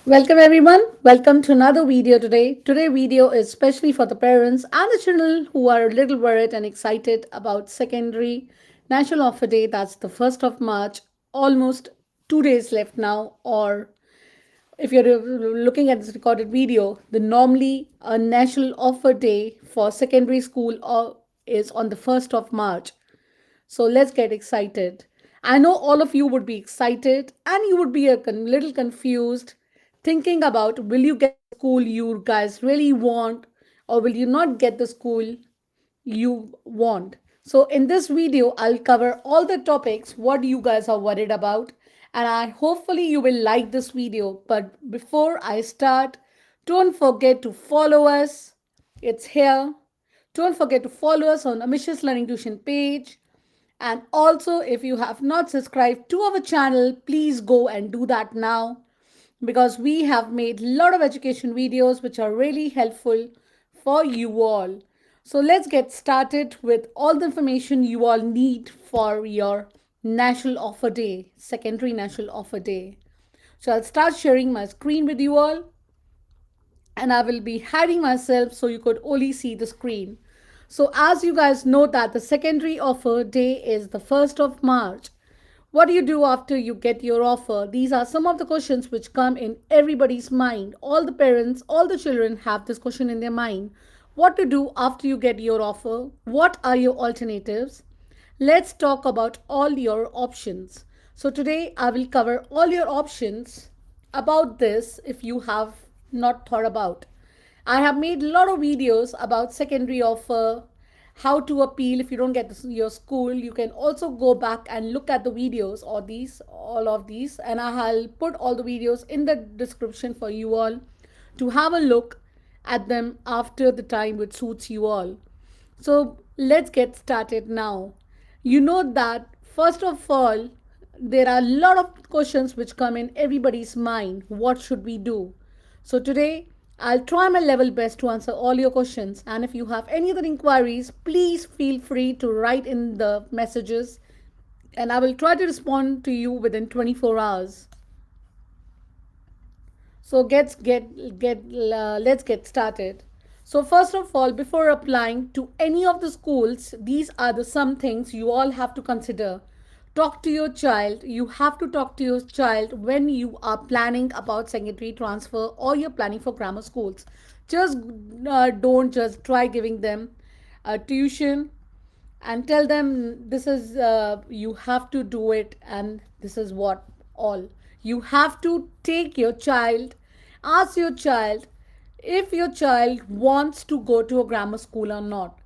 Welcome everyone. Welcome to another video today. Today video is especially for the parents and the children who are a little worried and excited about secondary National Offer Day. That's the 1st of March. Almost 2 days left now. Or if you're looking at this recorded video, the normally a National Offer Day for secondary school is on the 1st of March. So let's get excited. I know all of you would be excited and you would be a little confused thinking about will you get the school you guys really want or will you not get the school you want. So in this video, I'll cover all the topics what you guys are worried about and I hopefully you will like this video. But before I start, don't forget to follow us. It's here. Don't forget to follow us on Ambitious Learning Tuition page. And also, if you have not subscribed to our channel, please go and do that now because we have made a lot of education videos which are really helpful for you all. So let's get started with all the information you all need for your National Offer Day, Secondary National Offer Day. So I'll start sharing my screen with you all and I will be hiding myself so you could only see the screen. So as you guys know that the secondary offer day is the 1st of March. What do you do after you get your offer? These are some of the questions which come in everybody's mind. All the parents, all the children have this question in their mind. What to do after you get your offer? What are your alternatives? Let's talk about all your options. So today I will cover all your options about this if you have not thought about. I have made a lot of videos about secondary offer, how to appeal if you don't get your school. You can also go back and look at the videos or all of these, and I'll put all the videos in the description for you all to have a look at them after the time which suits you all. So let's get started now. You know that first of all, there are a lot of questions which come in everybody's mind. What should we do? So today, I'll try my level best to answer all your questions. And if you have any other inquiries, please feel free to write in the messages and I will try to respond to you within 24 hours. So let's get started. So first of all, before applying to any of the schools, these are the some things you all have to consider. Talk to your child. You have to talk to your child when you are planning about secondary transfer or you're planning for grammar schools. Just don't just try giving them a tuition and tell them this is you have to do it and this is what all you have to take your child, ask your child if your child wants to go to a grammar school or not.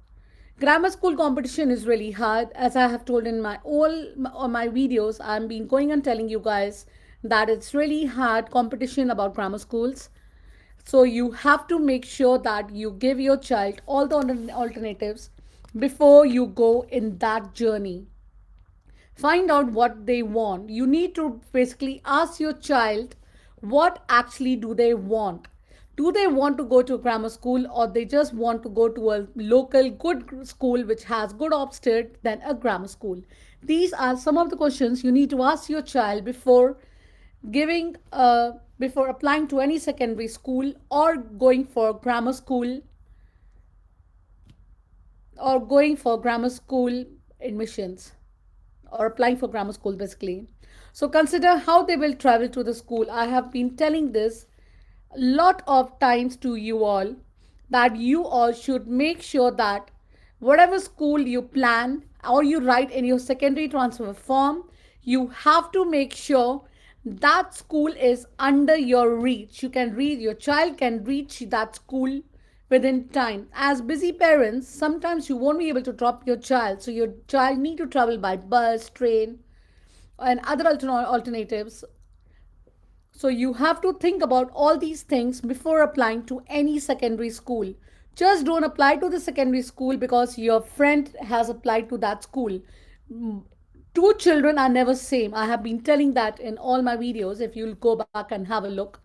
Grammar school competition is really hard. As I have told in my videos, I've been going and telling you guys that it's really hard competition about grammar schools. So you have to make sure that you give your child all the alternatives before you go in that journey. Find out what they want. You need to basically ask your child what actually do they want. Do they want to go to a grammar school or they just want to go to a local good school which has good obstate than a grammar school? These are some of the questions you need to ask your child giving before applying to any secondary school or going for grammar school admissions or applying for grammar school basically. So consider how they will travel to the school. I have been telling this a lot of times to you all that you all should make sure that whatever school you plan or you write in your secondary transfer form, you have to make sure that school is under your reach. Your child can reach that school within time. As busy parents, sometimes you won't be able to drop your child, so your child need to travel by bus, train, and other alternatives. So you have to think about all these things before applying to any secondary school. Just don't apply to the secondary school because your friend has applied to that school. Two children are never same. I have been telling that in all my videos. If you'll go back and have a look,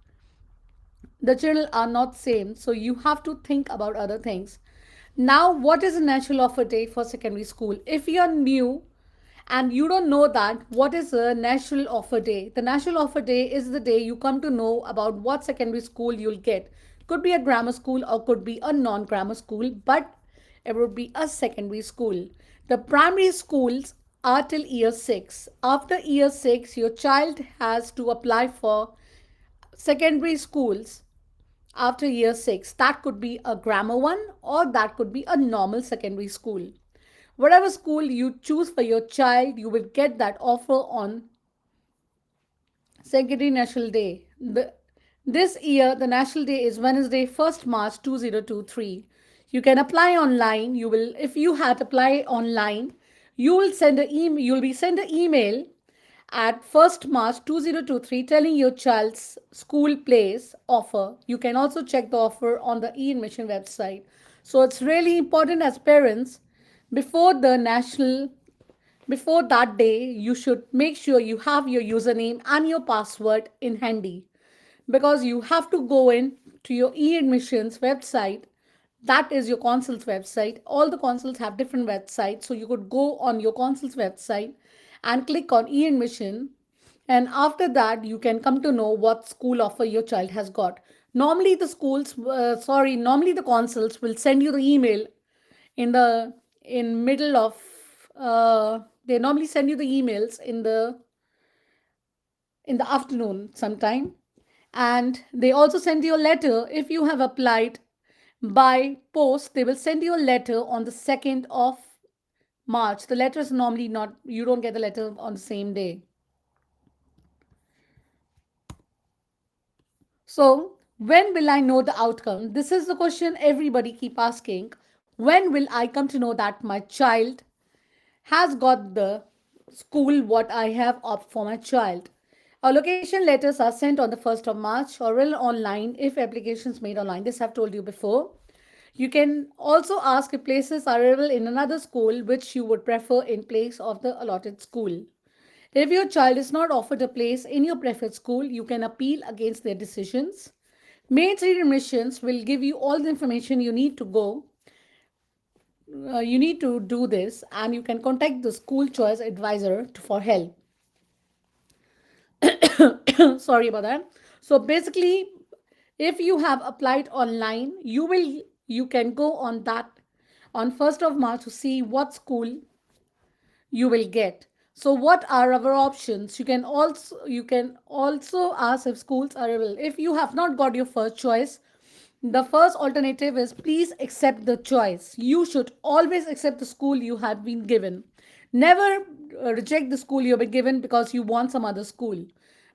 the children are not same. So you have to think about other things. Now, what is a national offer day for secondary school? If you're new and you don't know that what is a national offer day. The national offer day is the day you come to know about what secondary school you'll get. Could be a grammar school or could be a non-grammar school, but it would be a secondary school. The primary schools are till year 6. After year 6, your child has to apply for secondary schools after year 6. That could be a grammar one or that could be a normal secondary school. Whatever school you choose for your child, you will get that offer on Secondary National Day. This year, the National Day is Wednesday, 1st March 2023. You can apply online. You will, if you had applied online, you will send an email. You'll be sent an email at 1st March 2023 telling your child's school place offer. You can also check the offer on the e-admission website. So it's really important as parents before the national before that day, you should make sure you have your username and your password in handy because you have to go in to your e-admissions website. That is your consul's website. All the consuls have different websites, so you could go on your consul's website and click on e-admission, and after that you can come to know what school offer your child has got. Normally the consuls will send you the email in the in middle of they normally send you the emails in the afternoon sometime, and they also send you a letter if you have applied by post. They will send you a letter on the 2nd of March. The letter is normally not, you don't get the letter on the same day. So when will I know the outcome? This is the question everybody keep asking. When will I come to know that my child has got the school what I have opted for my child? Allocation letters are sent on the 1st of March or online if applications made online. This I've told you before. You can also ask if places are available in another school which you would prefer in place of the allotted school. If your child is not offered a place in your preferred school, you can appeal against their decisions. Mainstream admissions will give you all the information you need to go. You need to do this, and you can contact the school choice advisor for help. Sorry about that. So basically, if you have applied online, you can go on that on 1st of March to see what school you will get. So what are our options? You can also ask if schools are available. If you have not got your first choice, the first alternative is please accept the choice. You should always accept the school you have been given. Never reject the school you have been given because you want some other school.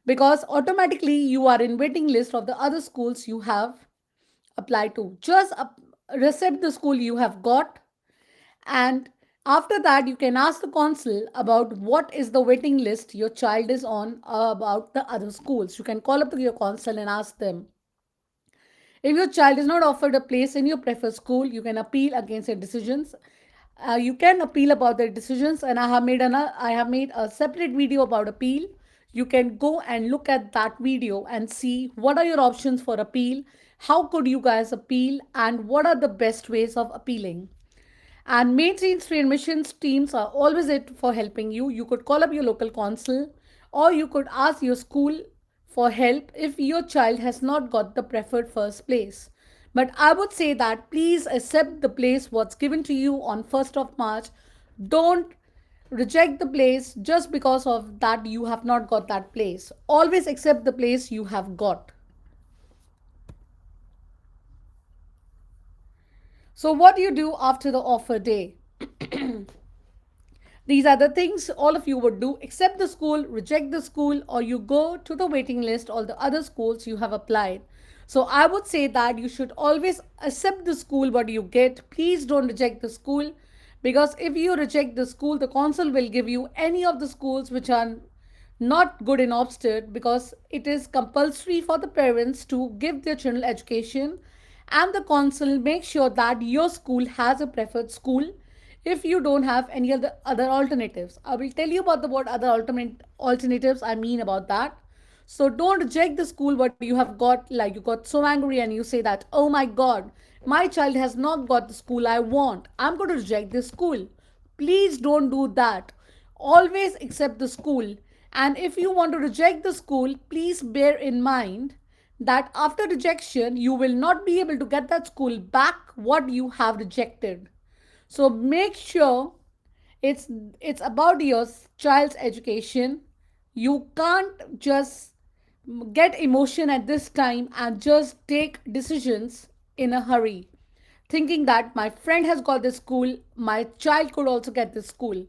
Because automatically you are in waiting list of the other schools you have applied to. Just accept the school you have got, and after that you can ask the consul about what is the waiting list your child is on about the other schools. You can call up to your consul and ask them. If your child is not offered a place in your preferred school, you can appeal against their decisions. You can appeal about their decisions, and I have made a separate video about appeal. You can go and look at that video and see what are your options for appeal, how could you guys appeal, and what are the best ways of appealing. And mainstream admissions teams are always it for helping you. You could call up your local consul or you could ask your school for help if your child has not got the preferred first place. But I would say that please accept the place what's given to you on 1st of March. Don't reject the place just because of that you have not got that place. Always accept the place you have got. So what do you do after the offer day? These are the things all of you would do: accept the school, reject the school, or you go to the waiting list, all the other schools you have applied. So I would say that you should always accept the school what you get. Please don't reject the school, because if you reject the school, the council will give you any of the schools which are not good in Obsted, because it is compulsory for the parents to give their children education, and the council makes sure that your school has a preferred school if you don't have any other alternatives. I will tell you about the what other alternatives I mean about that. So don't reject the school what you have got, like you got so angry and you say that, oh my god, my child has not got the school I want, I'm going to reject this school. Please don't do that. always accept the school. And if you want to reject the school, please bear in mind that after rejection, you will not be able to get that school back what you have rejected. So make sure it's it's about your child's education. You can't just get emotion at this time and just take decisions in a hurry, thinking that my friend has got this school, my child could also get this school.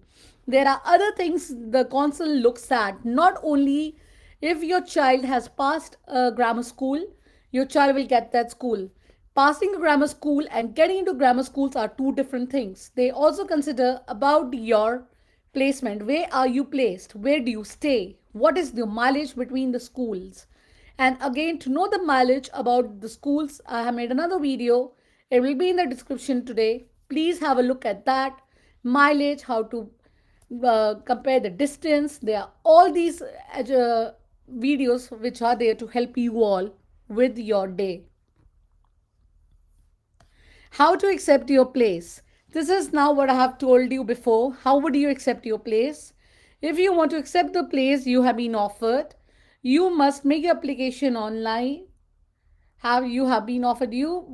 There are other things the council looks at. Not only if your child has passed a grammar school, your child will get that school. Passing a grammar school and getting into grammar schools are two different things. They also consider about your placement. Where are you placed? Where do you stay? What is the mileage between the schools? And again, to know the mileage about the schools, I have made another video. It will be in the description today. Please have a look at that. Mileage, how to compare the distance. There are all these videos which are there to help you all with your day. How to accept your place. This is now what I have told you before. How would you accept your place? If you want to accept the place you have been offered, you must make your application online. Have been offered you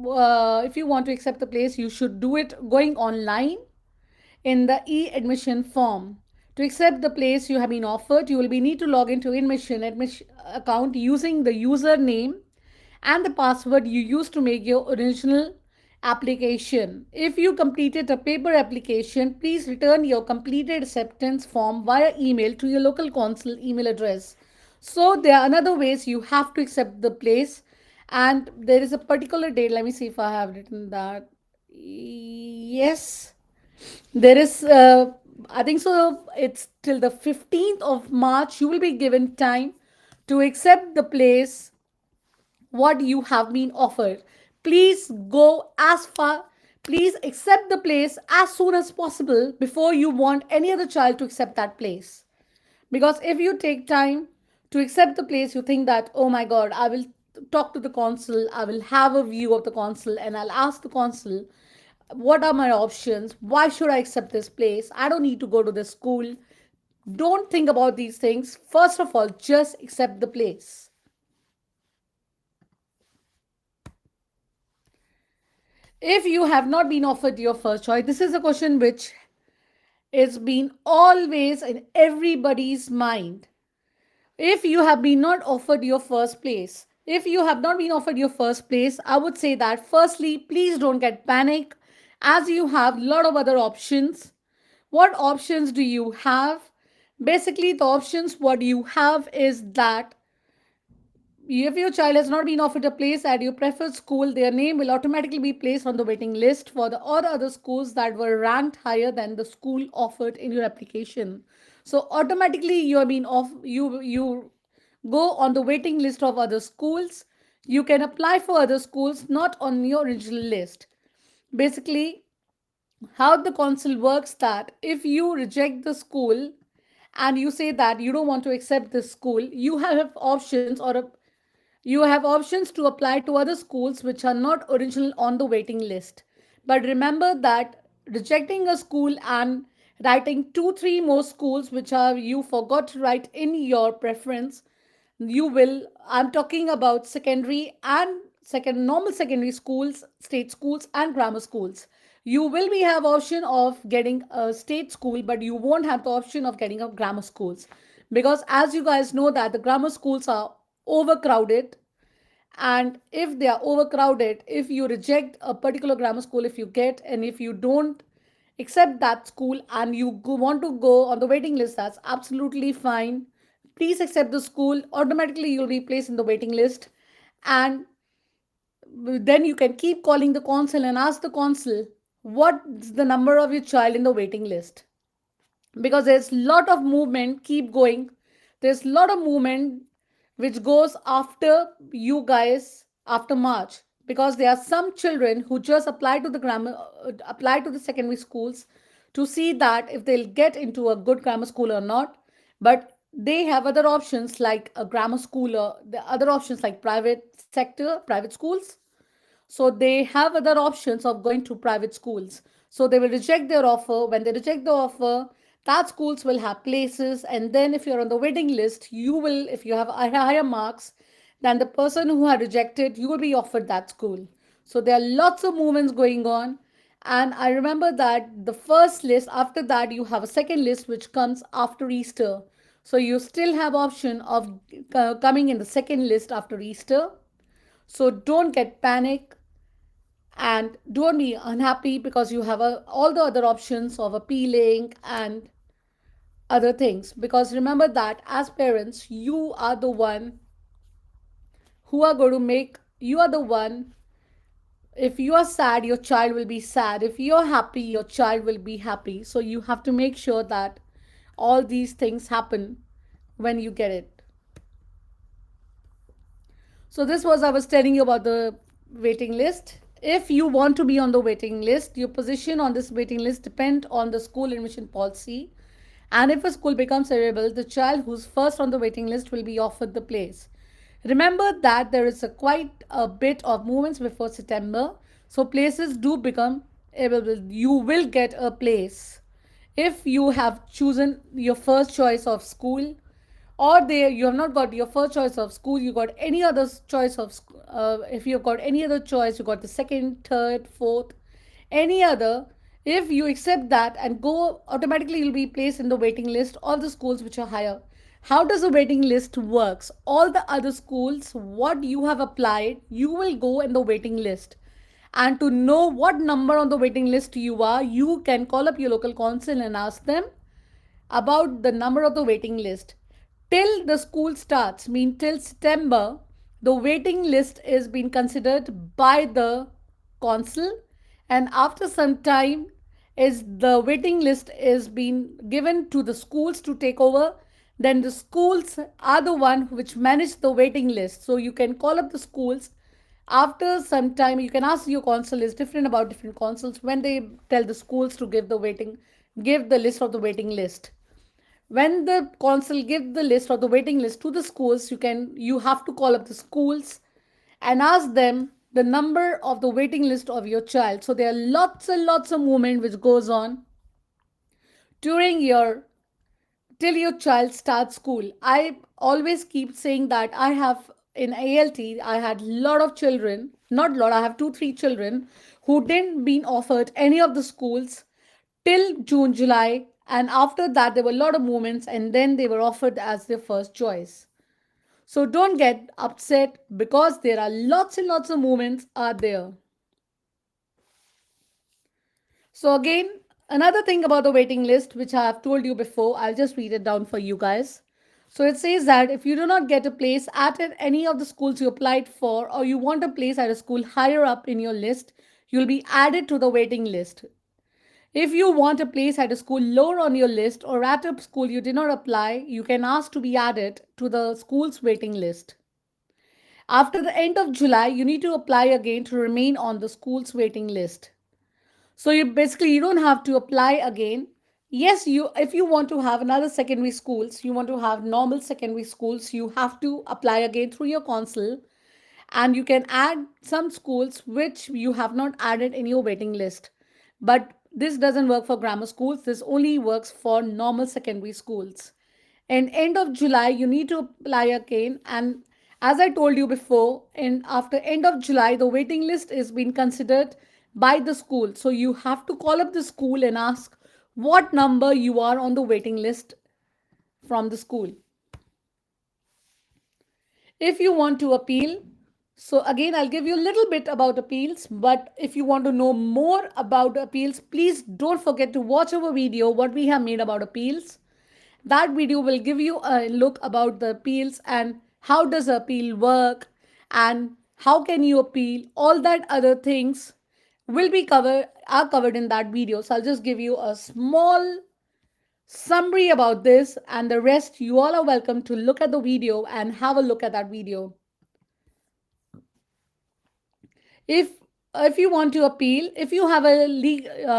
if you want to accept the place, you should do it going online in the e-admission form. To accept the place you have been offered, you will be need to log into admission account using the username and the password you used to make your original application. If you completed a paper application, please return your completed acceptance form via email to your local council email address. So there are another ways you have to accept the place, and there is a particular date. Let me see if I have written that. Yes, there is, I think so, it's till the 15th of March. You will be given time to accept the place what you have been offered. Please go as far, please accept the place as soon as possible before you want any other child to accept that place. Because if you take time to accept the place, you think that, oh my God, I will talk to the consul, I will have a view of the consul, and I'll ask the consul, what are my options? Why should I accept this place? I don't need to go to this school. Don't think about these things. First of all, just accept the place. If you have not been offered your first choice, this is a question which is been always in everybody's mind. If you have been not offered your first place, if you have not been offered your first place, I would say that firstly, please don't get panic, as you have a lot of other options. What options do you have? Basically, the options what you have is that if your child has not been offered a place at your preferred school, their name will automatically be placed on the waiting list for the all other schools that were ranked higher than the school offered in your application. So automatically you have been off. You go on the waiting list of other schools. You can apply for other schools not on your original list. Basically, how the council works that if you reject the school and you say that you don't want to accept this school, you have options to apply to other schools which are not original on the waiting list. But remember that rejecting a school and writing two, three more schools which are you forgot to write in your preference, you will, I'm talking about secondary and second normal secondary schools, state schools and grammar schools. You will be have option of getting a state school, but you won't have the option of getting a grammar schools, because as you guys know that the grammar schools are overcrowded. And if they are overcrowded, if you reject a particular grammar school, if you get and if you don't accept that school and you want to go on the waiting list, that's absolutely fine. Please accept the school, automatically you'll be placed in the waiting list. And then you can keep calling the consul and ask the consul what's the number of your child in the waiting list, because there's a lot of movement keep going. There's a lot of movement which goes after you guys after March, because there are some children who just apply to the secondary schools to see that if they'll get into a good grammar school or not. But they have other options like a grammar school, or the other options like private schools. So they have other options of going to private schools. So they will reject their offer. When they reject the offer, That schools will have places, and then if you're on the waiting list, you will, if you have higher marks than the person who had rejected, you will be offered that school. So there are lots of movements going on. And I remember that the first list, after that you have a second list which comes after Easter. So you still have option of coming in the second list after Easter. So don't get panic and don't be unhappy because you have all the other options of appealing and other things, because remember that as parents you are the one who are going to make, you are the one, if you are sad your child will be sad, if you're happy your child will be happy, so you have to make sure that all these things happen when you get it. So this was, I was telling you about the waiting list. If you want to be on the waiting list, your position on this waiting list depend on the school admission policy. And if a school becomes available, the child who's first on the waiting list will be offered the place. Remember that there is a quite a bit of movements before September, so places do become available. You will get a place if you have chosen your first choice of school, or there you have not got your first choice of school, you got any other choice of if you've got any other choice, you got the second, third, fourth, any other. If you accept that and go, automatically you'll be placed in the waiting list of the schools which are higher. How does the waiting list works? All the other schools what you have applied, you will go in the waiting list. And to know what number on the waiting list you are, you can call up your local council and ask them about the number of the waiting list. Till the school starts, mean till September, the waiting list is being considered by the council, and after some time is the waiting list is being given to the schools to take over. Then the schools are the one which manage the waiting list. So you can call up the schools after some time. You can ask your council, is different about different councils when they tell the schools to give the waiting, give the list of the waiting list. When the council give the list or the waiting list to the schools, you have to call up the schools and ask them the number of the waiting list of your child. So there are lots and lots of movement which goes on during your, till your child starts school. I always keep saying that I have in ALT, I had lot of children, not lot, I have 2 3 children who didn't been offered any of the schools till June, July, and after that there were a lot of movements and then they were offered as their first choice. So don't get upset because there are lots and lots of movements are there. So again, another thing about the waiting list, which I have told you before, I'll just read it down for you guys. So it says that if you do not get a place at any of the schools you applied for, or you want a place at a school higher up in your list, you'll be added to the waiting list. If you want a place at a school lower on your list or at a school you did not apply, you can ask to be added to the school's waiting list. After the end of July, you need to apply again to remain on the school's waiting list. So you don't have to apply again. Yes, you, if you want to have another secondary schools, you want to have normal secondary schools, you have to apply again through your council, and you can add some schools which you have not added in your waiting list. But this doesn't work for grammar schools, this only works for normal secondary schools. And end of July you need to apply again, and as I told you before, and after end of July the waiting list is being considered by the school. So you have to call up the school and ask what number you are on the waiting list from the school. If you want to appeal, so again I'll give you a little bit about appeals, but if you want to know more about appeals, please don't forget to watch our video what we have made about appeals. That video will give you a look about the appeals and how does the appeal work and how can you appeal. All that other things will be covered in that video. So I'll just give you a small summary about this, and the rest you all are welcome to look at the video and have a look at that video. if if you want to appeal, if you have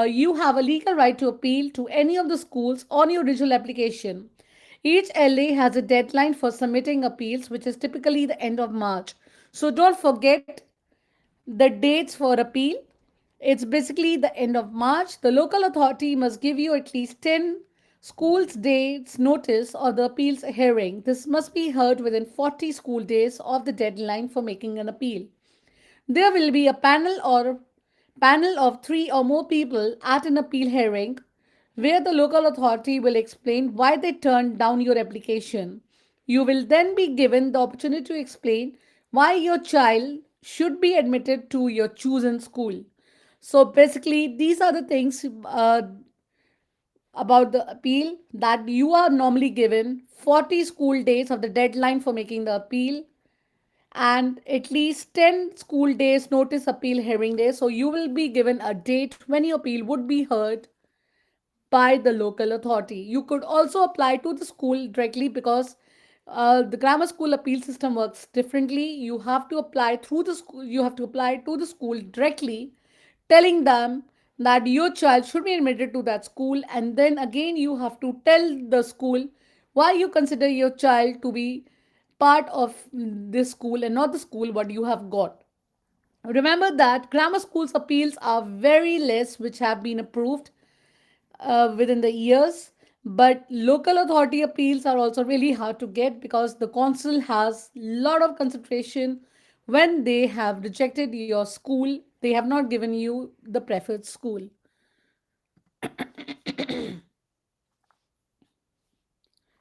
you have a legal right to appeal to any of the schools on your digital application. Each LA has a deadline for submitting appeals, which is typically the end of March. So don't forget the dates for appeal. It's basically the end of March. The local authority must give you at least 10 School's dates notice or the appeals hearing. This must be heard within 40 school days of the deadline for making an appeal. There will be a panel of three or more people at an appeal hearing where the local authority will explain why they turned down your application. You will then be given the opportunity to explain why your child should be admitted to your chosen school. So basically, these are the things about the appeal that you are normally given 40 school days of the deadline for making the appeal and at least 10 school days notice appeal hearing day. So you will be given a date when your appeal would be heard by the local authority. You could also apply to the school directly because the grammar school appeal system works differently. You have to apply through the school, you have to apply to the school directly, telling them that your child should be admitted to that school, and then again you have to tell the school why you consider your child to be part of this school and not the school what you have got. Remember that grammar schools appeals are very less which have been approved within the years, but local authority appeals are also really hard to get because the council has a lot of concentration when they have rejected your school, they have not given you the preferred school.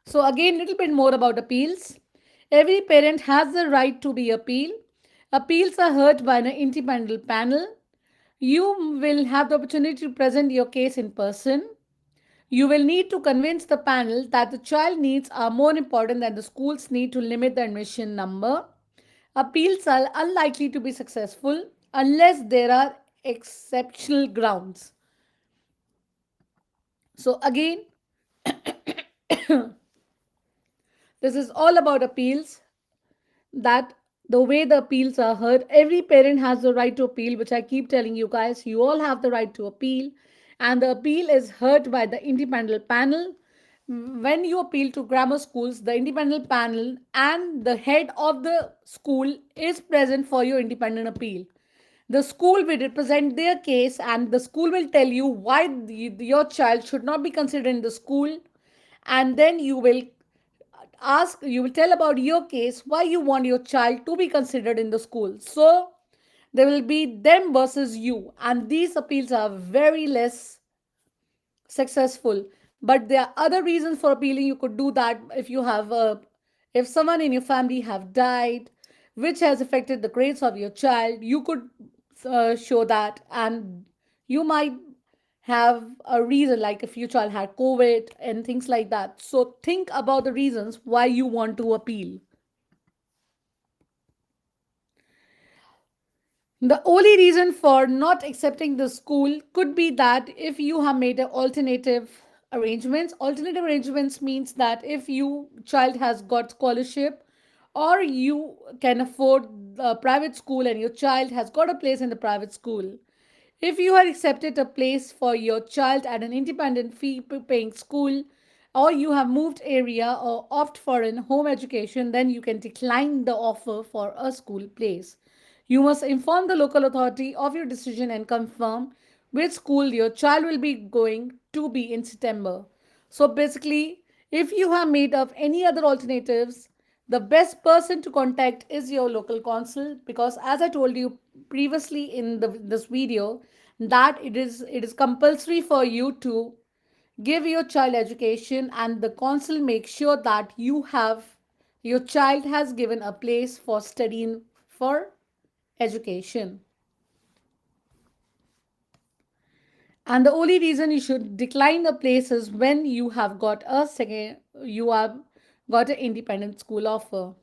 So again, little bit more about appeals. Every parent has the right to be appeal. Appeals are heard by an independent panel. You will have the opportunity to present your case in person. You will need to convince the panel that the child needs are more important than the school's need to limit the admission number. Appeals are unlikely to be successful unless there are exceptional grounds. So again, this is all about appeals, that the way the appeals are heard, every parent has the right to appeal, which I keep telling you guys, you all have the right to appeal, and the appeal is heard by the independent panel. When you appeal to grammar schools, the independent panel and the head of the school is present for your independent appeal. The school will represent their case and the school will tell you why your child should not be considered in the school, and then you will tell about your case why you want your child to be considered in the school. So there will be them versus you, and these appeals are very less successful. But there are other reasons for appealing. You could do that if someone in your family have died which has affected the grades of your child, you could show that. And you might have a reason, like if your child had covid and things like that. So think about the reasons why you want to appeal. The only reason for not accepting the school could be that if you have made alternative arrangements means that if you child has got scholarship or you can afford a private school and your child has got a place in the private school. If you had accepted a place for your child at an independent fee paying school, or you have moved area or opt for an home education, then you can decline the offer for a school place. You must inform the local authority of your decision and confirm which school your child will be going to be in September. So basically, if you have made up any other alternatives, the best person to contact is your local council, because as I told you previously in this video that it is compulsory for you to give your child education, and the council makes sure that your child has given a place for studying for education. And the only reason you should decline a place is when you have got an independent school offer.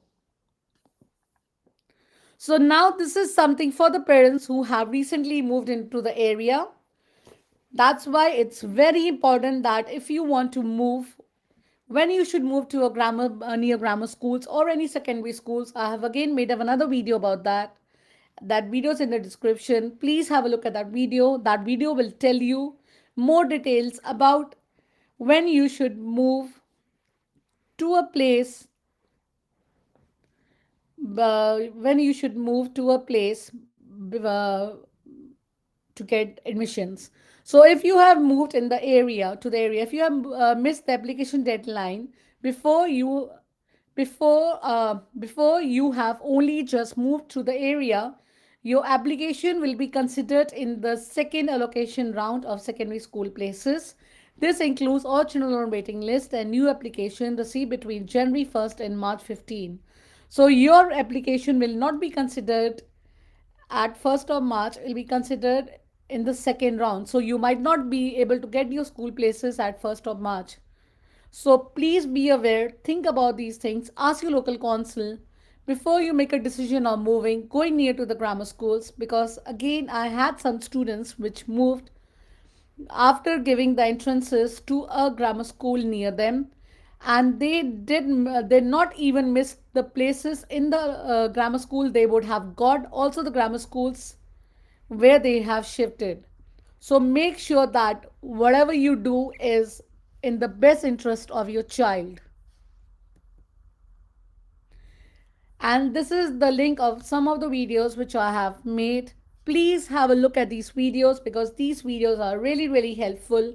So now this is something for the parents who have recently moved into the area. That's why it's very important that if you want to move, when you should move to a near grammar schools or any secondary schools. I have again made up another video about that. That video is in the description. Please have a look at that video. That video will tell you more details about when you should move to a place when you should move to a place uh, to get admissions. So if you have moved in the area to the area, if you have missed the application deadline before you before you have only just moved to the area, your application will be considered in the second allocation round of secondary school places. This includes all children on waiting list and new application received between January 1st and March 15. So your application will not be considered at 1st of March, it will be considered in the second round. So you might not be able to get your school places at 1st of March. So please be aware, think about these things, ask your local council before you make a decision on moving, going near to the grammar schools, because again I had some students which moved after giving the entrances to a grammar school near them, and they not even miss the places in the grammar school they would have got, also the grammar schools where they have shifted. So make sure that whatever you do is in the best interest of your child. And this is the link of some of the videos which I have made. Please have a look at these videos because these videos are really helpful,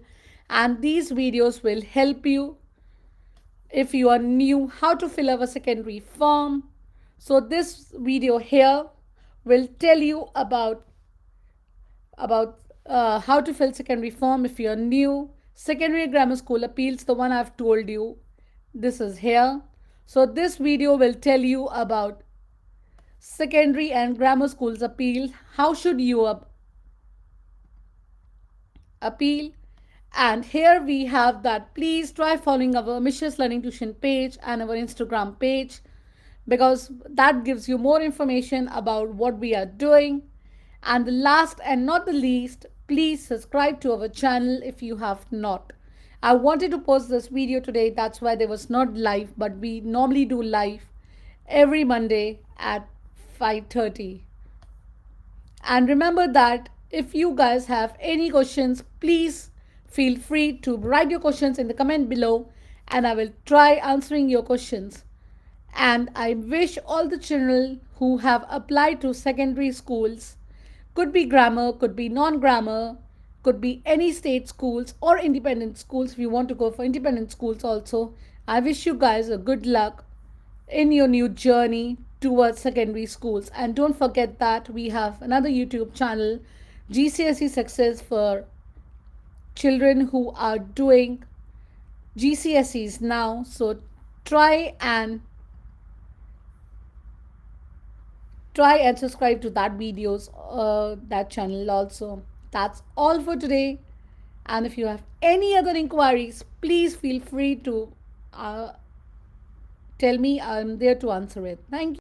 and these videos will help you if you are new how to fill out a secondary form. So this video here will tell you about how to fill secondary form if you're new. Secondary grammar school appeals, the one I've told you, this is here. So this video will tell you about secondary and grammar schools appeal. How should you appeal? And here we have that please try following our Ambitious Learning Tuition page and our Instagram page, because that gives you more information about what we are doing. And the last and not the least, please subscribe to our channel if you have not. I wanted to post this video today, that's why there was not live, but we normally do live every Monday at 5:30. And remember that if you guys have any questions, please feel free to write your questions in the comment below and I will try answering your questions. And I wish all the children who have applied to secondary schools, could be grammar, could be non-grammar, could be any state schools or independent schools if you want to go for independent schools also. I wish you guys a good luck in your new journey towards secondary schools. And don't forget that we have another YouTube channel, GCSE Success, for children who are doing GCSEs now. So try and subscribe to that videos, that channel also. That's all for today. And if you have any other inquiries, please feel free to tell me. I'm there to answer it. Thank you.